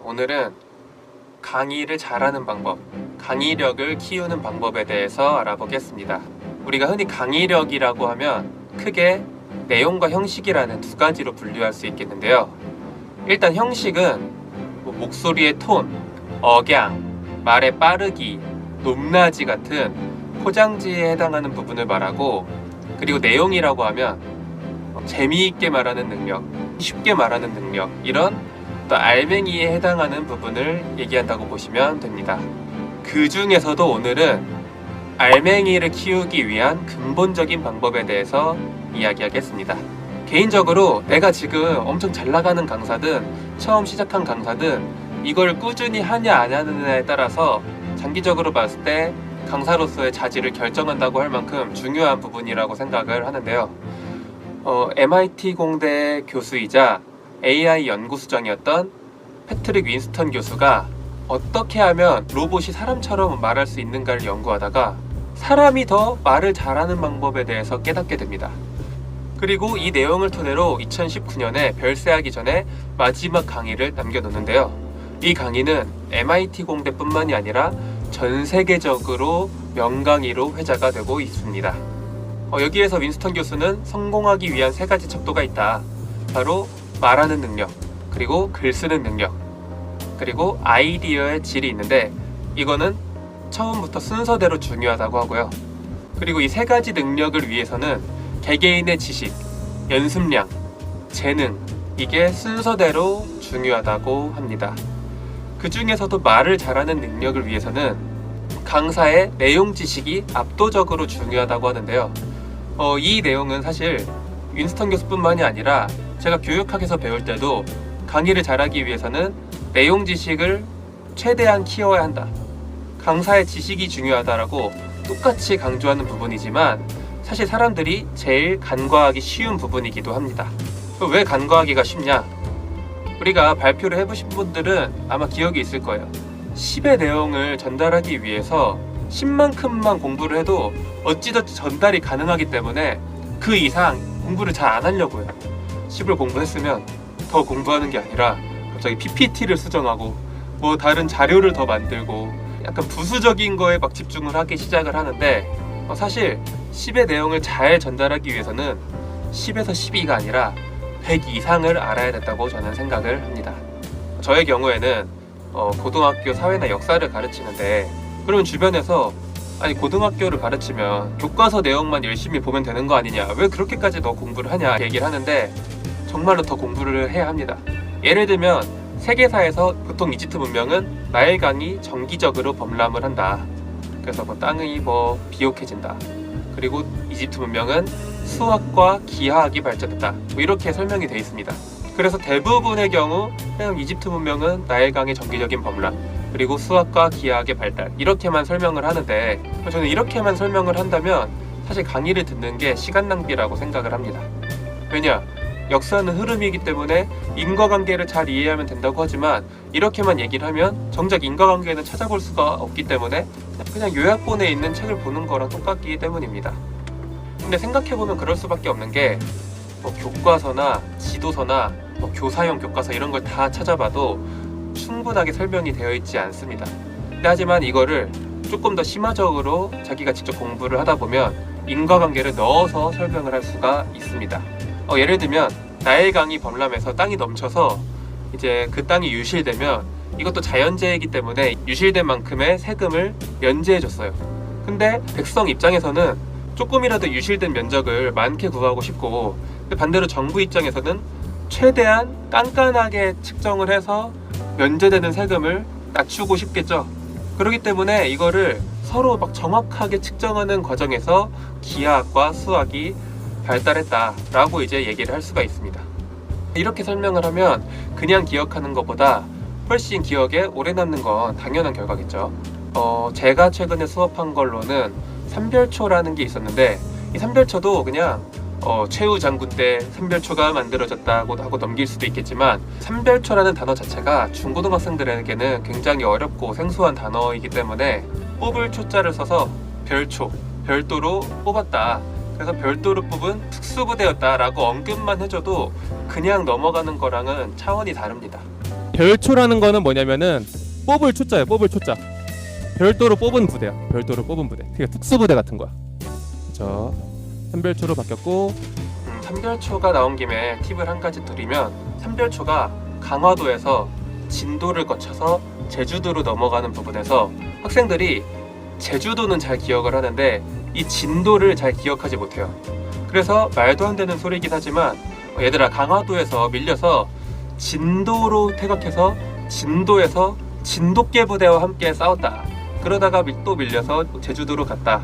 오늘은 강의를 잘하는 방법, 강의력을 키우는 방법에 대해서 알아보겠습니다. 우리가 흔히 강의력이라고 하면 크게 내용과 형식이라는 두 가지로 분류할 수 있겠는데요. 일단 형식은 목소리의 톤, 억양, 말의 빠르기, 높낮이 같은 포장지에 해당하는 부분을 말하고, 그리고 내용이라고 하면 재미있게 말하는 능력, 쉽게 말하는 능력, 이런 또 알맹이에 해당하는 부분을 얘기한다고 보시면 됩니다. 그 중에서도 오늘은 알맹이를 키우기 위한 근본적인 방법에 대해서 이야기하겠습니다. 개인적으로 내가 지금 엄청 잘 나가는 강사든 처음 시작한 강사든 이걸 꾸준히 하냐 안 하느냐에 따라서 장기적으로 봤을 때 강사로서의 자질을 결정한다고 할 만큼 중요한 부분이라고 생각을 하는데요. MIT 공대 교수이자 AI 연구수장이었던 패트릭 윈스턴 교수가 어떻게 하면 로봇이 사람처럼 말할 수 있는가를 연구하다가 사람이 더 말을 잘하는 방법에 대해서 깨닫게 됩니다. 그리고 이 내용을 토대로 2019년에 별세하기 전에 마지막 강의를 남겨놓는데요. 이 강의는 MIT 공대뿐만이 아니라 전 세계적으로 명강의로 회자가 되고 있습니다. 여기에서 윈스턴 교수는 성공하기 위한 세 가지 척도가 있다. 바로 말하는 능력, 그리고 글 쓰는 능력, 그리고 아이디어의 질이 있는데 이거는 처음부터 순서대로 중요하다고 하고요. 그리고 이 세 가지 능력을 위해서는 개개인의 지식, 연습량, 재능, 이게 순서대로 중요하다고 합니다. 그 중에서도 말을 잘하는 능력을 위해서는 강사의 내용 지식이 압도적으로 중요하다고 하는데요. 이 내용은 사실 윈스턴 교수뿐만이 아니라 제가 교육학에서 배울 때도 강의를 잘하기 위해서는 내용 지식을 최대한 키워야 한다, 강사의 지식이 중요하다라고 똑같이 강조하는 부분이지만 사실 사람들이 제일 간과하기 쉬운 부분이기도 합니다. 왜 간과하기가 쉽냐? 우리가 발표를 해보신 분들은 아마 기억이 있을 거예요. 10의 내용을 전달하기 위해서 10만큼만 공부를 해도 어찌저찌 전달이 가능하기 때문에 그 이상 공부를 잘 안 하려고 해요. 10을 공부했으면 더 공부하는 게 아니라 갑자기 PPT를 수정하고 뭐 다른 자료를 더 만들고 약간 부수적인 거에 막 집중을 하기 시작을 하는데, 사실 10의 내용을 잘 전달하기 위해서는 10에서 12가 아니라 100 이상을 알아야 된다고 저는 생각을 합니다. 저의 경우에는 고등학교 사회나 역사를 가르치는데, 그러면 주변에서 아니 고등학교를 가르치면 교과서 내용만 열심히 보면 되는 거 아니냐, 왜 그렇게까지 더 공부를 하냐 얘기를 하는데 정말로 더 공부를 해야 합니다. 예를 들면 세계사에서 보통 이집트 문명은 나일강이 정기적으로 범람을 한다. 그래서 땅이 비옥해진다. 그리고 이집트 문명은 수학과 기하학이 발전했다. 이렇게 설명이 되어 있습니다. 그래서 대부분의 경우 그냥 이집트 문명은 나일강의 정기적인 범람, 그리고 수학과 기하학의 발달, 이렇게만 설명을 하는데, 저는 이렇게만 설명을 한다면 사실 강의를 듣는 게 시간 낭비라고 생각을 합니다. 왜냐? 역사는 흐름이기 때문에 인과관계를 잘 이해하면 된다고 하지만 이렇게만 얘기를 하면 정작 인과관계는 찾아볼 수가 없기 때문에 그냥 요약본에 있는 책을 보는 거랑 똑같기 때문입니다. 근데 생각해보면 그럴 수밖에 없는 게 교과서나 지도서나 교사용 교과서 이런 걸 다 찾아봐도 충분하게 설명이 되어 있지 않습니다. 하지만 이거를 조금 더 심화적으로 자기가 직접 공부를 하다 보면 인과관계를 넣어서 설명을 할 수가 있습니다. 예를 들면 나일강이 범람해서 땅이 넘쳐서 이제 그 땅이 유실되면 이것도 자연재해이기 때문에 유실된 만큼의 세금을 면제해줬어요. 근데 백성 입장에서는 조금이라도 유실된 면적을 많게 구하고 싶고, 반대로 정부 입장에서는 최대한 깐깐하게 측정을 해서 면제되는 세금을 낮추고 싶겠죠. 그렇기 때문에 이거를 서로 정확하게 측정하는 과정에서 기하학과 수학이 발달했다라고 이제 얘기를 할 수가 있습니다. 이렇게 설명을 하면 그냥 기억하는 것보다 훨씬 기억에 오래 남는 건 당연한 결과겠죠. 제가 최근에 수업한 걸로는 삼별초라는 게 있었는데, 이 삼별초도 그냥 최후 장군 때 삼별초가 만들어졌다고 하고 넘길 수도 있겠지만, 삼별초라는 단어 자체가 중고등학생들에게는 굉장히 어렵고 생소한 단어이기 때문에 뽑을 초자를 써서 별초, 별도로 뽑았다, 그래서 별도로 뽑은 특수부대였다라고 언급만 해줘도 그냥 넘어가는 거랑은 차원이 다릅니다. 별초라는 거는 뭐냐면은 뽑을 초자예요. 뽑을 초자. 별도로 뽑은 부대야. 별도로 뽑은 부대. 그게 특수부대 같은 거야. 그렇죠. 삼별초로 바뀌었고, 삼별초가 나온 김에 팁을 한 가지 드리면, 삼별초가 강화도에서 진도를 거쳐서 제주도로 넘어가는 부분에서 학생들이 제주도는 잘 기억을 하는데 이 진도를 잘 기억하지 못해요. 그래서 말도 안 되는 소리이긴 하지만, 얘들아 강화도에서 밀려서 진도로 퇴각해서 진도에서 진돗개 부대와 함께 싸웠다. 그러다가 또 밀려서 제주도로 갔다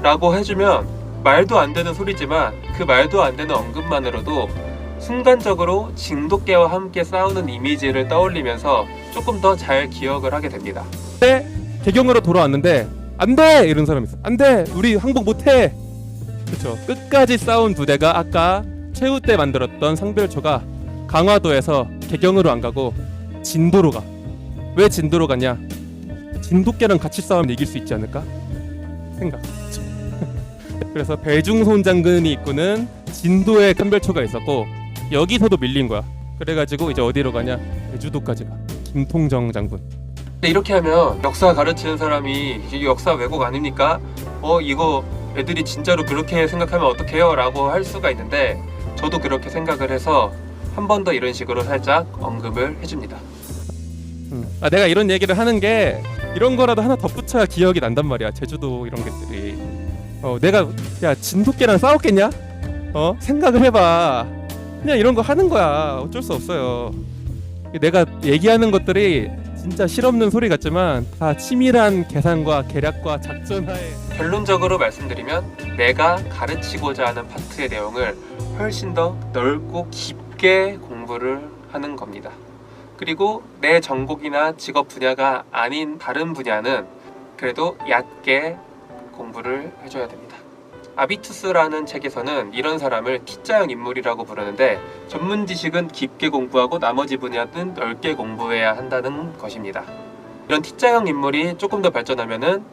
라고 해주면 말도 안 되는 소리지만 그 말도 안 되는 언급만으로도 순간적으로 진돗개와 함께 싸우는 이미지를 떠올리면서 조금 더 잘 기억을 하게 됩니다. 네, 개경으로 돌아왔는데 안돼! 이런 사람 있어. 안돼! 우리 항복 못해! 그렇죠. 끝까지 싸운 부대가 아까 최후 때 만들었던 상별초가 강화도에서 개경으로 안 가고 진도로 가. 왜 진도로 가냐? 진돗개랑 같이 싸우면 이길 수 있지 않을까? 생각. 그래서 배중손 장군이 이끄는 진도에 상별초가 있었고 여기서도 밀린 거야. 그래가지고 이제 어디로 가냐? 제주도까지 가. 김통정 장군. 근데 이렇게 하면 역사 가르치는 사람이 이게 역사 왜곡 아닙니까? 이거 애들이 진짜로 그렇게 생각하면 어떡해요? 라고 할 수가 있는데 저도 그렇게 생각을 해서 한 번 더 이런 식으로 살짝 언급을 해줍니다. 내가 이런 얘기를 하는 게 이런 거라도 하나 덧붙여야 기억이 난단 말이야. 제주도 이런 것들이. 내가 야 진돗개랑 싸웠겠냐? 생각을 해봐. 그냥 이런 거 하는 거야. 어쩔 수 없어요. 내가 얘기하는 것들이 진짜 실없는 소리 같지만 다 치밀한 계산과 계략과 작전하에. 결론적으로 말씀드리면 내가 가르치고자 하는 파트의 내용을 훨씬 더 넓고 깊게 공부를 하는 겁니다. 그리고 내 전공이나 직업 분야가 아닌 다른 분야는 그래도 얕게 공부를 해줘야 됩니다. 아비투스라는 책에서는 이런 사람을 T자형 인물이라고 부르는데 전문 지식은 깊게 공부하고 나머지 분야는 넓게 공부해야 한다는 것입니다. 이런 T자형 인물이 조금 더 발전하면은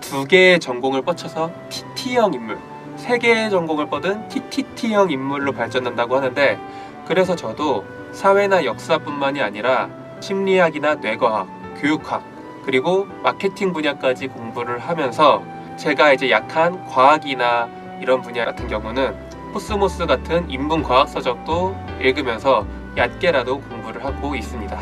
2개의 전공을 뻗쳐서 TT형 인물, 3개의 전공을 뻗은 TTT형 인물로 발전한다고 하는데 그래서 저도 사회나 역사뿐만이 아니라 심리학이나 뇌과학, 교육학, 그리고 마케팅 분야까지 공부를 하면서 제가 이제 약한 과학이나 이런 분야 같은 경우는 코스모스 같은 인문과학 서적도 읽으면서 얕게라도 공부를 하고 있습니다.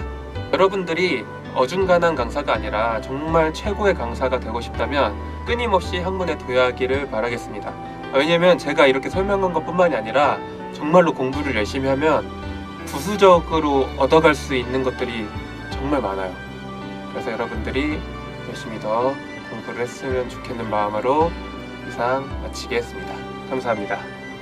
여러분들이 어중간한 강사가 아니라 정말 최고의 강사가 되고 싶다면 끊임없이 학문에 도약하기를 바라겠습니다. 왜냐면 제가 이렇게 설명한 것뿐만이 아니라 정말로 공부를 열심히 하면 부수적으로 얻어갈 수 있는 것들이 정말 많아요. 그래서 여러분들이 열심히 더 공부를 했으면 좋겠는 마음으로 이상 마치겠습니다. 감사합니다.